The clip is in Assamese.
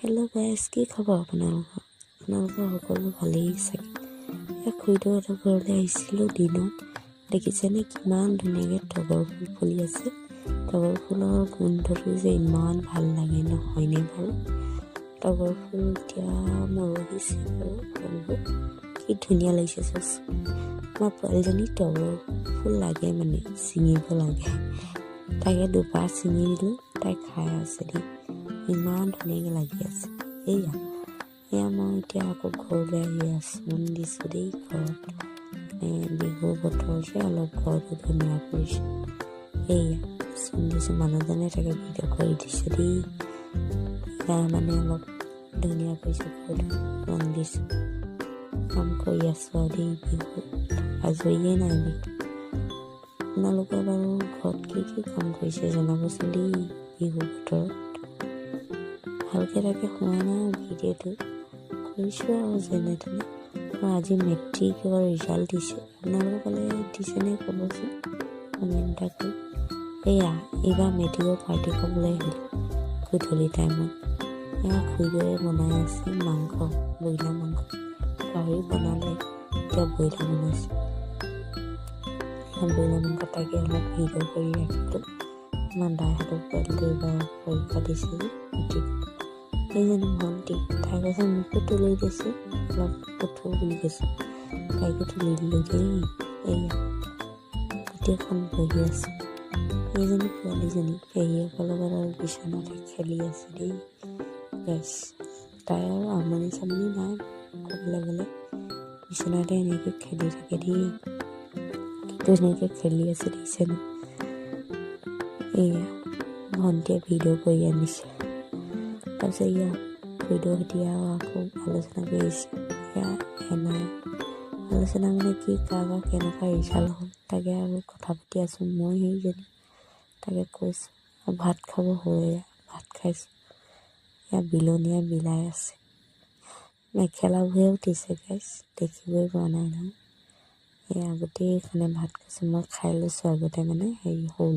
হেল্ল' গাইজ, কি খবৰ আপোনালোকৰ সকলো ভালেই চাগে। খুৰীদেউহঁতৰ ঘৰলৈ আহিছিলোঁ দিনত। দেখিছেনে কিমান ধুনীয়াকৈ তগৰ ফুল ফুলি আছে। তগৰ ফুলৰ গোন্ধটো যে ইমান ভাল লাগে নহয়নে বাৰু। তগৰ ফুল এতিয়া মৰহিছে বাৰু ফুলবোৰ, কি ধুনীয়া লাগিছে চাচোন। আমাৰ পোৱালীজনীক তগৰ ফুল লাগে মানে ছিঙিব লাগে, তাকে দুপাহ ছিঙি দিলোঁ, তাই খাই আছে দেই, ইমান ধুনীয়াকৈ লাগি আছে। এয়া মই এতিয়া আকৌ ঘৰলৈ আহি আচৰণ দিছোঁ দেই। ঘৰত বিহুৰ বতৰ যে অলপ ঘৰটো ধুনীয়া কৰিছোঁ। আচৰণ দিছোঁ, মানুহজনে তাকে ভিডিঅ' কৰি দিছে দেই। মানে অলপ ধুনীয়া কৰিছোঁ, ঘৰটো ৰং দিছোঁ, কাম কৰি আছোঁ আৰু দেই। বিহু আজৰিয়ে নাই বিহু। আপোনালোকে বাৰু ঘৰত কি কাম কৰিছে জনাবচোন দেই। বিহু বতৰত ভালকৈ তাকে হোৱা নাই ভিডিঅ'টো, কৰিছোঁ আৰু যেনে তেনে। আজি মেট্ৰিকৰ ৰিজাল্ট দিছে, আপোনালোকৰ ফালে দিছেনে ক'বচোন কমেণ্ট এটা কৰি। এইবাৰ মেট্ৰিকৰ পাৰ্টি খাবলৈ আহিলোঁ গধূলি টাইমত। খুৰীদেৱে বনাই আছে মাংস, ব্ৰইলাৰ মাংস। গাহৰি বনালে, এতিয়া ব্ৰইলাৰ বনাইছে। ব্ৰইলাৰ মাংস তাকে অলপ ভিডিঅ' কৰি ৰাখিলোঁ। আমাৰ দাইহঁতৰ পোৱালিটো এইবাৰ পৰীক্ষা দিছে যে মেট্ৰিক। এইজনী ভণ্টি, তাই কৈছে মোকো তুলি দিছে, অলপ উঠো বুলি কৈছে, তাইকো তুলি দিলোঁ দেই। গোটেইখন বহি আছে। এইজনী পোৱালীজনী পেহীয়েকৰ লগত আৰু বিচনাতে খেলি আছে দেই গাইছ। তাই আৰু আমনি চামনি নাই ক'বলৈ গ'লে, বিচনাতে এনেকৈ খেলি থাকে দেই। ধুনীয়াকৈ খেলি আছে দেখিছেনে। ভণ্টিয়ে ভিডিঅ' কৰি আনিছে। তাৰপিছত খুৰীদেউহঁতে আৰু আকৌ আলোচনা কৰিছে। আলোচনা মানে কি, কাৰোবাৰ কেনেকুৱা ৰিজাল্ট হ'ল তাকে আৰু কথা পাতি আছোঁ। মই সেইজনী তাকে কৈছোঁ, আৰু ভাত খাব হৈ ভাত খাইছোঁ। বিলনীয়া বিলাই আছে, মেখেলাবোৰহে উঠিছে গাইছ, দেখিবই পোৱা নাই নহয়। গোটেইখনে ভাত খাইছোঁ, মই খাই লৈছোঁ আগতে, মানে সৰু